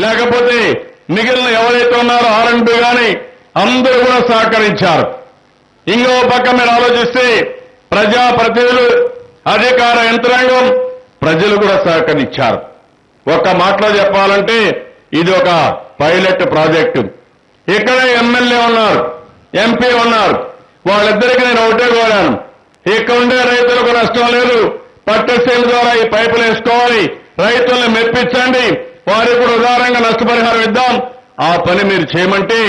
లేకపోతే మిగిలిన ఎవరైతే ఉన్నారో R&B కానీ అందరూ కూడా సహకరించారు. ఇంకో పక్క మీరు ఆలోచిస్తే ప్రజాప్రతినిధులు, అధికార యంత్రాంగం, ప్రజలు కూడా సహకరించారు. ఒక్క మాటలో చెప్పాలంటే ఇది ఒక పైలట్ ప్రాజెక్టు. ఇక్కడ ఎమ్మెల్యే ఉన్నారు, ఎంపీ ఉన్నారు. వాళ్ళిద్దరికీ నేను ఒకటే కోరాను, ఇక్కడ ఉండే రైతులకు నష్టం లేదు, పట్టసీల ద్వారా ఈ పైపులు వేసుకోవాలి, రైతులను మెప్పించండి, వారికి కూడా ఉదారంగా నష్టపరిహారం ఇద్దాం. ఆ పని మీరు చేయమంటే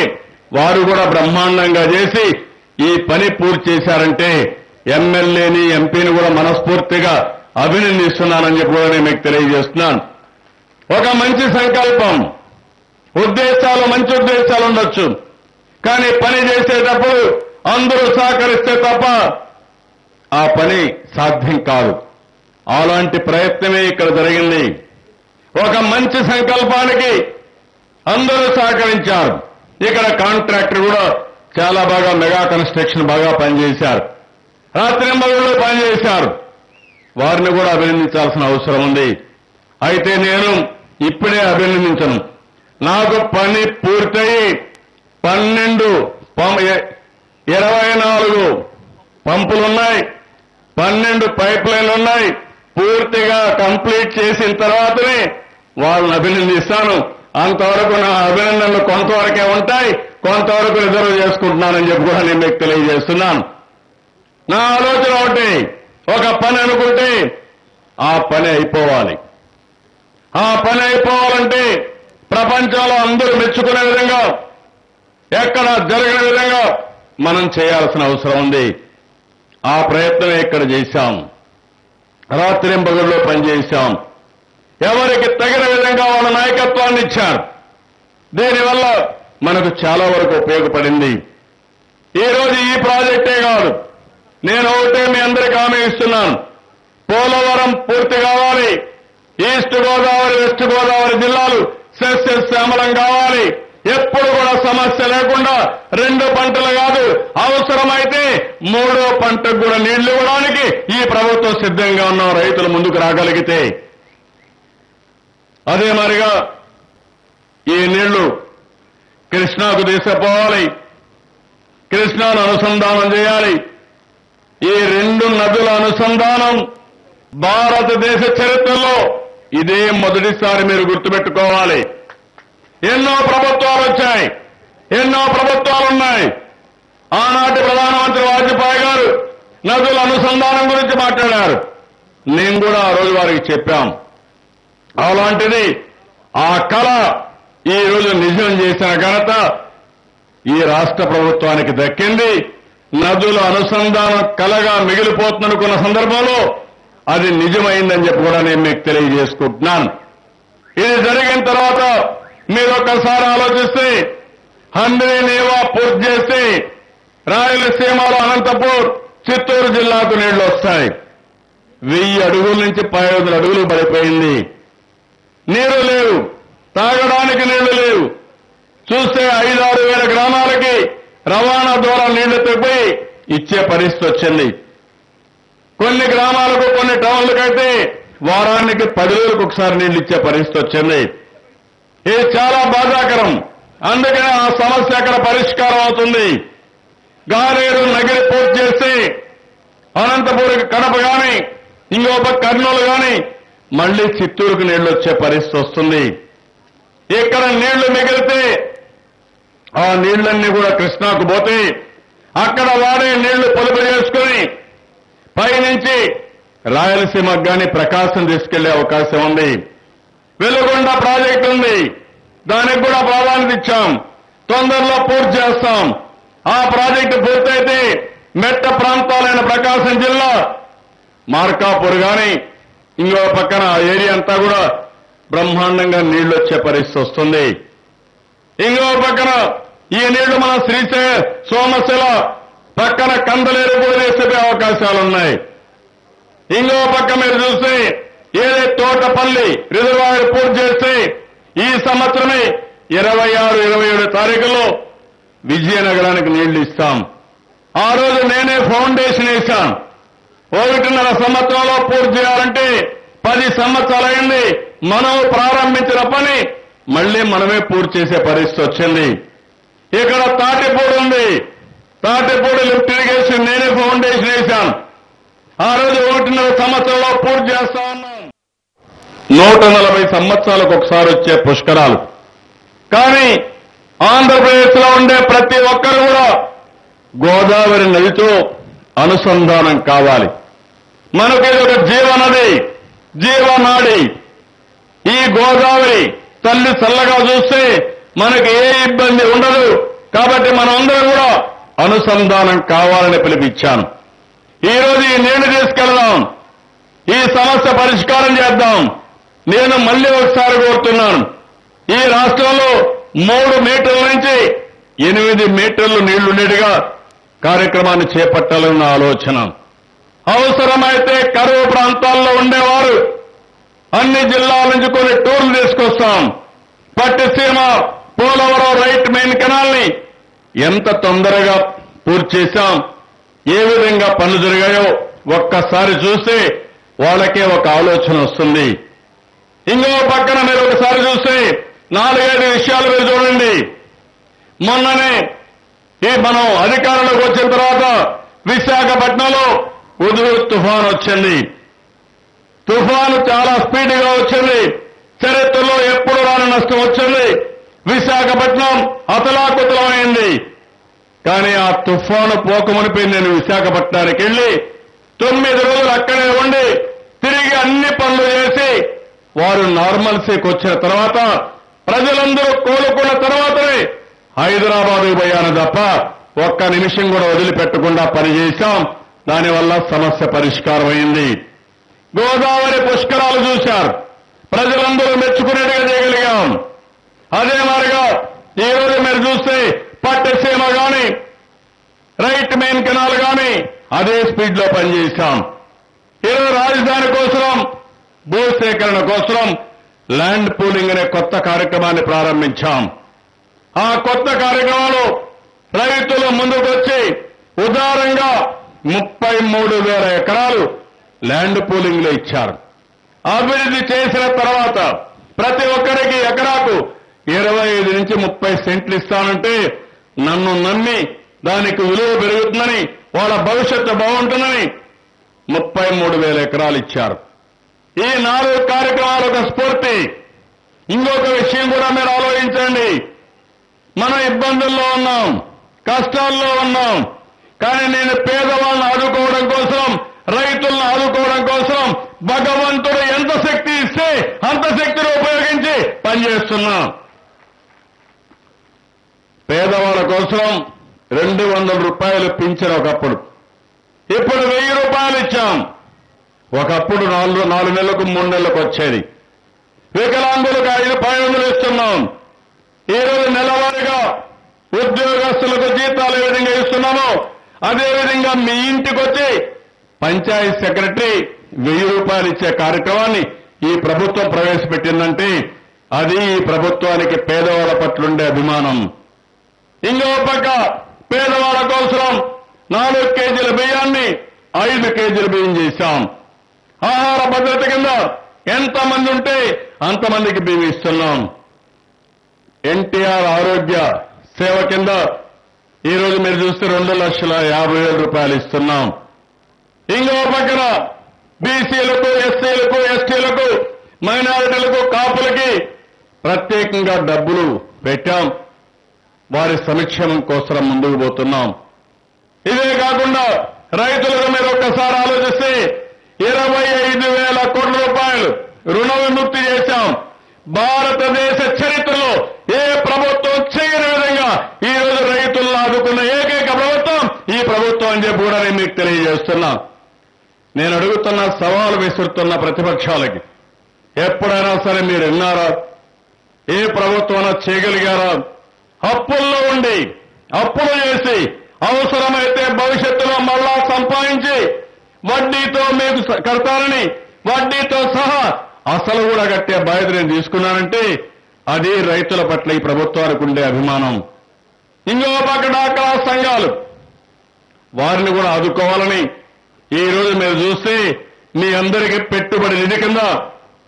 వారు కూడా బ్రహ్మాండంగా చేసి ఈ పని పూర్తి చేశారంటే ఎమ్మెల్యేని, ఎంపీని కూడా మనస్ఫూర్తిగా అభినందిస్తున్నానని చెప్పి కూడా నేను మీకు తెలియజేస్తున్నాను. ఒక మంచి సంకల్పం, ఉద్దేశాలు మంచి ఉద్దేశాలు ఉండొచ్చు, కానీ పని చేసేటప్పుడు అందరూ సహకరిస్తే తప్ప ఆ పని సాధ్యం కాదు. అలాంటి ప్రయత్నమే ఇక్కడ జరిగింది. ఒక మంచి సంకల్పానికి అందరూ సహకరించారు. ఇక్కడ కాంట్రాక్టర్ కూడా చాలా బాగా మెగా కన్స్ట్రక్షన్ బాగా పనిచేశారు, రాత్రింబగళ్ళు పనిచేశారు. వారిని కూడా అభినందించాల్సిన అవసరం ఉంది. అయితే నేను ఇప్పుడే అభినందించను. నాకు పని పూర్తయి 24 పంపులున్నాయి, 12 పైప్ లైన్లు ఉన్నాయి. పూర్తిగా కంప్లీట్ చేసిన తర్వాతనే వాళ్ళని అభినందిస్తాను. అంతవరకు నా అభినందనలు కొంతవరకే ఉంటాయి, కొంతవరకు రిజర్వ్ చేసుకుంటున్నానని చెప్పి కూడా నేను మీకు తెలియజేస్తున్నాను. నా ఆలోచన ఒకటి, ఒక పని అనుకుంటే ఆ పని అయిపోవాలి. ఆ పని అయిపోవాలంటే ప్రపంచంలో అందరూ మెచ్చుకునే విధంగా, ఎక్కడ జరగని విధంగా మనం చేయాల్సిన అవసరం ఉంది. ఆ ప్రయత్నమే ఇక్కడ చేశాం. రాత్రింబగళ్ళు పనిచేశాం. ఎవరికి తగిన విధంగా వాళ్ళ నాయకత్వాన్ని ఇచ్చారు. దీనివల్ల మనకు చాలా వరకు ఉపయోగపడింది. ఈరోజు ఈ ప్రాజెక్టే కాదు, నేను ఒకటే మీ అందరికీ హామీ ఇస్తున్నాను, పోలవరం పూర్తి కావాలి, ఈస్ట్ గోదావరి, వెస్ట్ గోదావరి జిల్లాలు సస్యశ్యామలం కావాలి. ఎప్పుడు కూడా సమస్య లేకుండా 2 పంటలు కాదు, అవసరమైతే 3వ పంటకు కూడా నీళ్లు ఇవ్వడానికి ఈ ప్రభుత్వం సిద్ధంగా ఉన్నాం, రైతులు ముందుకు రాగలిగితే. అదే మరిగా ఈ నీళ్లు కృష్ణాకు తీసుకుపోవాలి, కృష్ణాను అనుసంధానం చేయాలి. ఈ 2 నదుల అనుసంధానం భారతదేశ చరిత్రలో ఇదే మొదటిసారి మీరు గుర్తుపెట్టుకోవాలి. ఎన్నో ప్రభుత్వాలు వచ్చాయి, ఎన్నో ప్రభుత్వాలున్నాయి. ఆనాటి ప్రధానమంత్రి వాజ్పేయి గారు నదుల అనుసంధానం గురించి మాట్లాడారు. నేను కూడా ఆ రోజు వారికి చెప్పాం. అలాంటిది ఆ కళ ఈ రోజు నిజం చేసిన ఘనత ఈ రాష్ట్ర ప్రభుత్వానికి దక్కింది. నదుల అనుసంధానం కళగా మిగిలిపోతుందనుకున్న సందర్భంలో అది నిజమైందని చెప్పి కూడా నేను మీకు తెలియజేసుకుంటున్నాను. ఇది జరిగిన తర్వాత మీరు ఒక్కసారి ఆలోచిస్తే హంద్రీ నీవా పూర్తి చేస్తే రాయలసీమలో అనంతపూర్, చిత్తూరు జిల్లాకు నీళ్లు వస్తాయి. 1000 అడుగుల నుంచి 500 అడుగులు పడిపోయింది. నీరు లేవు, తాగడానికి నీళ్లు లేవు. చూస్తే 5-6 వేల గ్రామాలకి రవాణా ద్వారా నీళ్లు తెప్పి ఇచ్చే పరిస్థితి వచ్చింది. కొన్ని గ్రామాలకు, కొన్ని టౌన్లకైతే వారానికి 10 రోజులకు ఒకసారి నీళ్లు ఇచ్చే పరిస్థితి వచ్చింది. ఇది చాలా బాధాకరం. అందుకనే ఆ సమస్య అక్కడ పరిష్కారం అవుతుంది. గాలేరు నగిరి పూర్తి చేసి అనంతపూర్కి కడప కానీ, ఇంకో పక్క కర్నూలు కానీ, మళ్లీ చిత్తూరుకు నీళ్లు వచ్చే పరిస్థితి వస్తుంది. ఇక్కడ నీళ్లు మిగిలితే ఆ నీళ్లన్నీ కూడా కృష్ణాకు పోతే అక్కడ వాడే నీళ్లు పొదుపు చేసుకుని పైనుంచి రాయలసీమకు కానీ ప్రకాశం తీసుకెళ్లే అవకాశం ఉంది. వెలుగొండ ప్రాజెక్టు ఉంది, దానికి కూడా ప్రాధాన్యత ఇచ్చాం. తొందరలో పూర్తి చేస్తాం. ఆ ప్రాజెక్టు పూర్తయితే మెట్ట ప్రాంతాలైన ప్రకాశం జిల్లా మార్కాపూర్ కానీ, ఇంకో పక్కన ఆ ఏరియా అంతా కూడా బ్రహ్మాండంగా నీళ్లు వచ్చే పరిస్థితి వస్తుంది. ఇంకో పక్కన ఈ నీళ్లు మన శ్రీశైలం, సోమశిల పక్కన కందలేరు కూడా వేసే అవకాశాలున్నాయి. ఇంకో పక్క మీరు చూస్తే ఏదే తోటపల్లి రిజర్వాయర్ పూర్తి చేస్తే ఈ సంవత్సరమే 26-27 తారీఖులో విజయనగరానికి నీళ్లు ఇస్తాం. ఆ రోజు నేనే ఫౌండేషన్ వేశాను. 1.5 సంవత్సరంలో పూర్తి చేయాలంటే 10 సంవత్సరాలైంది. మనం ప్రారంభించిన పని మళ్ళీ మనమే పూర్తి చేసే పరిస్థితి వచ్చింది. ఇక్కడ తాటిపూడి ఉంది. తాటిపూడి లిఫ్ట్ ఇరిగేషన్ నేనే ఫౌండేషన్ వేశాను. ఆ రోజు 1.5 సంవత్సరంలో పూర్తి చేస్తా ఉన్నాం. 140 సంవత్సరాలకు ఒకసారి వచ్చే పుష్కరాలు. కానీ ఆంధ్రప్రదేశ్లో ఉండే ప్రతి ఒక్కరు కూడా గోదావరి నదితో అనుసంధానం కావాలి. మనకు ఇది ఒక జీవనది, జీవనాడి. ఈ గోదావరి తల్లి చల్లగా చూస్తే మనకి ఏ ఇబ్బంది ఉండదు. కాబట్టి మనమందరం కూడా అనుసంధానం కావాలని పిలిపించాను. ఈరోజు ఈ నీళ్లు తీసుకెళ్దాం, ఈ సమస్య పరిష్కారం చేద్దాం. నేను మళ్ళీ ఒకసారి కోరుతున్నాను, ఈ రాష్ట్రంలో 3 మీటర్ల నుంచి 8 మీటర్లు నీళ్లుండేట్టుగా కార్యక్రమాన్ని చేపట్టాలన్న ఆలోచన. అవసరమైతే కరువు ప్రాంతాల్లో ఉండేవారు అన్ని జిల్లాల నుంచి కొన్ని టూర్లు తీసుకొస్తాం. Pattiseema Polavaram right main canal ని ఎంత తొందరగా పూర్తి చేశాం, ఏ విధంగా పనులు జరిగాయో ఒక్కసారి చూస్తే వాళ్ళకే ఒక ఆలోచన వస్తుంది. ఇంకో పక్కన మీరు ఒకసారి చూస్తే 4-5 విషయాలు మీరు చూడండి. మొన్ననే మనం అధికారంలోకి వచ్చిన తర్వాత విశాఖపట్నంలో ఉదురు తుఫాను వచ్చింది. తుఫాను చాలా స్పీడ్గా వచ్చింది. చరిత్రలో ఎప్పుడు రాని నష్టం వచ్చింది. విశాఖపట్నం అతలాకుతలమైంది. కానీ ఆ తుఫాను పోకమునిపై నేను విశాఖపట్నానికి వెళ్లి 9 రోజులు అక్కడే ఉండి తిరిగి అన్ని పనులు చేసి వారు నార్మల్సీకి వచ్చిన తర్వాత ప్రజలందరూ కోలుకున్న తర్వాతనే హైదరాబాద్ పోయాను తప్ప ఒక్క నిమిషం కూడా వదిలిపెట్టకుండా పనిచేశాం. దానివల్ల సమస్య పరిష్కారం అయింది. గోదావరి పుష్కరాలు చూశారు, ప్రజలందరూ మెచ్చుకునేట్టుగా చేయగలిగాం. అదే మాదిరిగా ఈరోజు మీరు చూస్తే పట్టిసీమ కానీ రైట్ మెయిన్ కెనాల్ కానీ అదే స్పీడ్ లో పనిచేశాం. ఈరోజు రాజధాని కోసం భూసేకరణ కోసం ల్యాండ్ పూలింగ్ అనే కొత్త కార్యక్రమాన్ని ప్రారంభించాం. ఆ కొత్త కార్యక్రమంలో రైతులు ముందుకొచ్చి ఉదారంగా 33,000 ఎకరాలు ల్యాండ్ పూలింగ్ లో ఇచ్చారు. అభివృద్ధి చేసిన తర్వాత ప్రతి ఒక్కరికి ఎకరాకు 25 నుంచి 30 సెంట్లు ఇస్తానంటే నన్ను నమ్మి దానికి విలువ పెరుగుతుందని, వాళ్ళ భవిష్యత్తు బాగుంటుందని 33,000 ఎకరాలు ఇచ్చారు. ఈ 4 కార్యక్రమాలు ఒక స్ఫూర్తి. ఇంకొక విషయం కూడా మీరు ఆలోచించండి. మనం ఇబ్బందుల్లో ఉన్నాం, కష్టాల్లో ఉన్నాం. కానీ నేను పేదవాళ్ళని ఆదుకోవడం కోసం, రైతులను ఆదుకోవడం కోసం భగవంతుడు ఎంత శక్తి ఇస్తే అంత శక్తిని ఉపయోగించి పనిచేస్తున్నాం. పేదవాళ్ళ కోసం 200 రూపాయలు పింఛను ఒకప్పుడు, ఇప్పుడు 1000 రూపాయలు ఇచ్చాం. ఒకప్పుడు 4 నెలలకు 3 నెలలకు వచ్చేది. వికలాంగులకు 500 ఇస్తున్నాం. ఈరోజు నెలవారీగా ఉద్యోగస్తులకు జీతాలు ఏ విధంగా ఇస్తున్నామో అదేవిధంగా మీ ఇంటికి వచ్చి పంచాయత్ సెక్రటరీ 1000 రూపాయలు ఇచ్చే కార్యక్రమాన్ని ఈ ప్రభుత్వం ప్రవేశపెట్టిందంటే అది ఈ ప్రభుత్వానికి పేదవాళ్ల పట్ల ఉండే అభిమానం. ఇంకో పక్క పేదవాళ్ల కోసం 4 కేజీల బియ్యాన్ని 5 కేజీల బియ్యం చేశాం. ఆహార భద్రత కింద ఎంతమంది ఉంటే అంతమందికి బియ్యం ఇస్తున్నాం. ఎన్టీఆర్ ఆరోగ్య సేవ కింద ఈరోజు మీరు చూస్తే 2,50,000 రూపాయలు ఇస్తున్నాం. ఇంకో పక్కన బీసీలకు, ఎస్సీలకు, ఎస్టీలకు, మైనారిటీలకు, కాపులకి ప్రత్యేకంగా డబ్బులు పెట్టాం. వారి సంక్షేమం కోసం ముందుకు పోతున్నాం. ఇదే కాకుండా రైతులకు మీరు ఒక్కసారి ఆలోచిస్తే 25,000 కోట్ల రూపాయలు రుణ విముక్తి చేశాం. భారతదేశ చరిత్రలో ఏ ప్రభుత్వం చేయని విధంగా ఈ రోజు రైతులను ఆదుకున్న ఏకైక ప్రభుత్వం ఈ ప్రభుత్వం అని చెప్పి కూడా నేను మీకు తెలియజేస్తున్నా. నేను అడుగుతున్న సవాలు విసురుతున్న ప్రతిపక్షాలకి, ఎప్పుడైనా సరే మీరు విన్నారా? ఏ ప్రభుత్వం చేయగలిగారా? అప్పుల్లో ఉండి అప్పులు చేసి అవసరమైతే భవిష్యత్తులో మళ్ళా సంపాదించి వడ్డీతో మీకు కడతానని వడ్డీతో సహా అసలు కూడా కట్టే బాధ్యత నేను తీసుకున్నానంటే అది రైతుల పట్ల ఈ ప్రభుత్వానికి ఉండే అభిమానం. ఇంకో పక్క డాక్రా సంఘాలు, వారిని కూడా ఆదుకోవాలని ఈ రోజు మీరు చూస్తే మీ అందరికీ పెట్టుబడి నిధి కింద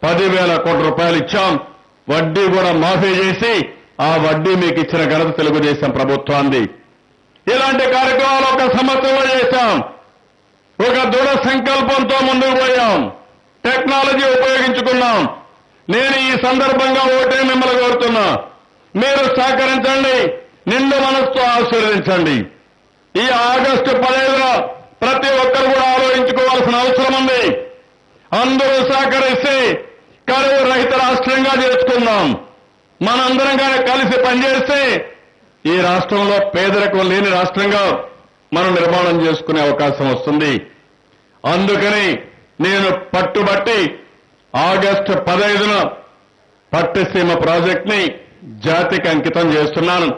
10,000 కోట్ల రూపాయలు ఇచ్చాం. వడ్డీ కూడా మాఫీ చేసి ఆ వడ్డీ మీకు ఇచ్చిన ఘనత తెలుగుదేశం ప్రభుత్వాన్ని. ఇలాంటి కార్యక్రమాలు ఒక సంవత్సరంలో చేశాం. ఒక దృఢ సంకల్పంతో ముందుకు పోయాం. టెక్నాలజీ ఉపయోగించుకున్నాం. నేను ఈ సందర్భంగా ఒకటే మిమ్మల్ని కోరుతున్నా, మీరు సహకరించండి, నిండు మనసుతో ఆశీర్వదించండి. ఈ ఆగస్టు 15న ప్రతి ఒక్కరు కూడా ఆలోచించుకోవాల్సిన అవసరం ఉంది. అందరూ సహకరిస్తే కరువు రహిత రాష్ట్రంగా చేసుకుందాం. మనందరం కానీ కలిసి పనిచేస్తే ఈ రాష్ట్రంలో పేదరికం లేని రాష్ట్రంగా మనం నిర్మాణం చేసుకునే అవకాశం వస్తుంది. అందుకని నేను పట్టుబట్టి ఆగస్టు 15న పట్టిసీమ ప్రాజెక్టుని జాతికి అంకితం చేస్తున్నాను.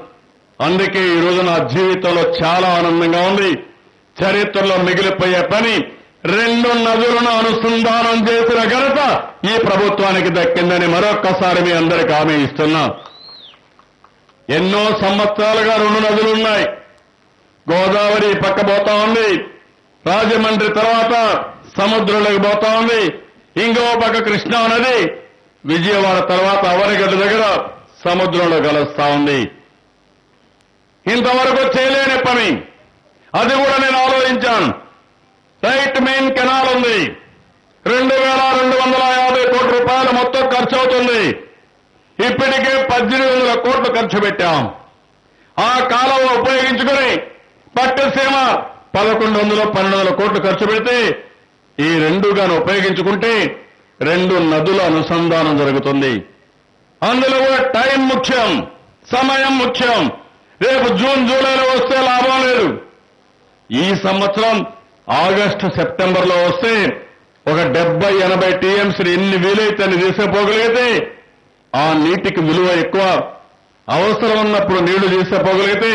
అందుకే ఈ రోజు నా జీవితంలో చాలా ఆనందంగా ఉంది. చరిత్రలో మిగిలిపోయే పని 2 నదులను అనుసంధానం చేసిన ఘనత ఈ ప్రభుత్వానికి దక్కిందని మరొక్కసారి మీ అందరికీ హామీ ఇస్తున్నా. ఎన్నో సంవత్సరాలుగా 2 నదులు ఉన్నాయి. గోదావరి పక్క పోతా ఉంది, రాజమండ్రి తర్వాత సముద్రంలోకి పోతా ఉంది, ఇంకో పక్క కృష్ణా నది విజయవాడ తర్వాత అవనిగడ్డ దగ్గర సముద్రంలో కలుస్తా ఉంది. ఇంతవరకు చేయలేని పని, అది కూడా నేను ఆలోచించాను. రైట్ మెయిన్ కెనాల్ ఉంది, 2250 కోట్ల రూపాయలు మొత్తం ఖర్చు అవుతుంది. ఇప్పటికే 1800 కోట్లు ఖర్చు పెట్టాం. ఆ కాలం ఉపయోగించుకుని పట్టిసీమ 1100-1200 కోట్లు ఖర్చు పెడితే ఈ 2 గాను ఉపయోగించుకుంటే 2 నదుల అనుసంధానం జరుగుతుంది. అందులో కూడా టైం ముఖ్యం, సమయం ముఖ్యం. రేపు జూన్ జూలైలో వస్తే లాభం లేదు. ఈ సంవత్సరం ఆగస్టు సెప్టెంబర్లో వస్తే ఒక 70-80 టీఎంసీలు ఎన్ని వీలైతే అన్ని తీసుకుపోగలిగితే ఆ నీటికి విలువ ఎక్కువ. అవసరం ఉన్నప్పుడు నీళ్లు తీసుకుపోగలిగితే,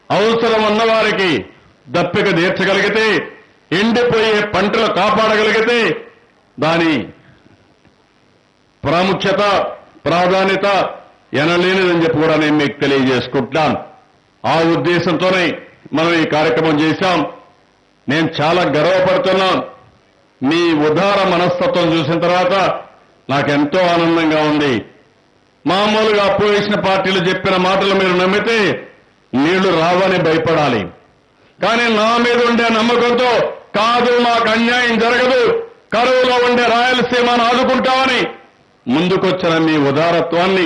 అవసరం ఉన్న వారికి దప్పిక తీర్చగలిగితే, ఎండిపోయే పంటలు కాపాడగలిగితే దాని ప్రాముఖ్యత ప్రాధాన్యత ఎనలేనిదని చెప్పి కూడా నేను మీకు తెలియజేసుకుంటున్నాను. ఆ ఉద్దేశంతోనే మనం ఈ కార్యక్రమం చేశాం. నేను చాలా గర్వపడుతున్నాను. మీ ఉదార మనస్తత్వం చూసిన తర్వాత నాకెంతో ఆనందంగా ఉంది. మామూలుగా అపోజిషన్ పార్టీలు చెప్పిన మాటలు మీరు నమ్మితే నీళ్లు రావని భయపడాలి. కానీ నా మీద ఉండే నమ్మకంతో కాదు, మాకు అన్యాయం జరగదు, కరువులో ఉండే రాయలసీమను ఆదుకుంటామని ముందుకొచ్చిన మీ ఉదారత్వాన్ని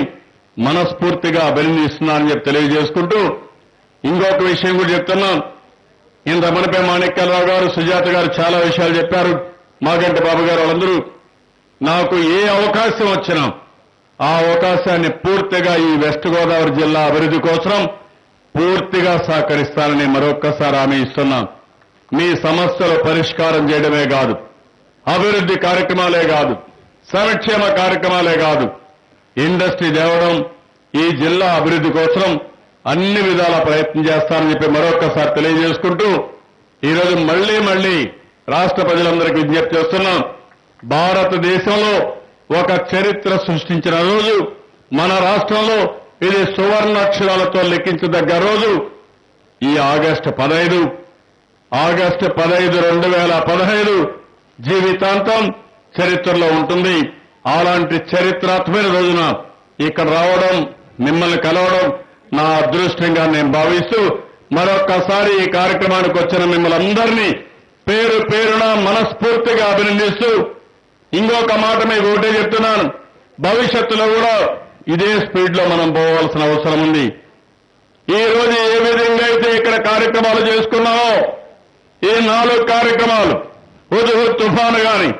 మనస్ఫూర్తిగా అభినందిస్తున్నానని చెప్పి తెలియజేసుకుంటూ ఇంకొక విషయం కూడా చెప్తున్నాం. ఇంత మనపై మాణిక్యాలరావు గారు, సుజాత గారు చాలా విషయాలు చెప్పారు. మాగంటి బాబు గారు వాళ్ళందరూ నాకు ఏ అవకాశం వచ్చినా ఆ అవకాశాన్ని పూర్తిగా ఈ వెస్ట్ గోదావరి జిల్లా అభివృద్ధి కోసం పూర్తిగా సహకరిస్తానని మరొక్కసారి హామీ ఇస్తున్నాం. మీ సమస్యలు పరిష్కారం చేయడమే కాదు, అభివృద్ధి కార్యక్రమాలే కాదు, సంక్షేమ కార్యక్రమాలే కాదు, ఇండస్ట్రీ తేవడం, ఈ జిల్లా అభివృద్ధి కోసం అన్ని విధాల ప్రయత్నం చేస్తానని చెప్పి మరొక్కసారి తెలియజేసుకుంటూ ఈరోజు మళ్లీ రాష్ట్ర ప్రజలందరికీ విజ్ఞప్తి చేస్తున్నాం. భారతదేశంలో ఒక చరిత్ర సృష్టించిన రోజు మన రాష్ట్రంలో ఇది సువర్ణాక్షరాలతో లెక్కించదగ్గ రోజు ఈ ఆగస్టు 15. ఆగస్టు 15 2015 జీవితాంతం చరిత్రలో ఉంటుంది. అలాంటి చరిత్రాత్మక రోజున ఇక్కడ రావడం, మిమ్మల్ని కలవడం నా అదృష్టంగా నేను భావిస్తూ మరొక్కసారి ఈ కార్యక్రమానికి వచ్చిన మిమ్మల్ని అందరినీ పేరు పేరున మనస్ఫూర్తిగా అభినందిస్తూ ఇంకొక మాట మీకు ఒకటే చెప్తున్నాను, భవిష్యత్తులో కూడా ఇదే స్పీడ్లో మనం పోవాల్సిన అవసరం ఉంది. ఈ రోజు ఏ విధంగా అయితే ఇక్కడ కార్యక్రమాలు చేసుకున్నామో ఈ 4 కార్యక్రమాలు, హుద్హుద్ తుఫాను గాని,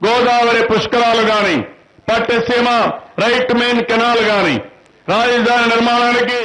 గోదావరి పుష్కరాలు గాని, పట్టిసీమ రైట్ మెయిన్ కెనాల్ గాని, రాజధాని నిర్మాణానికి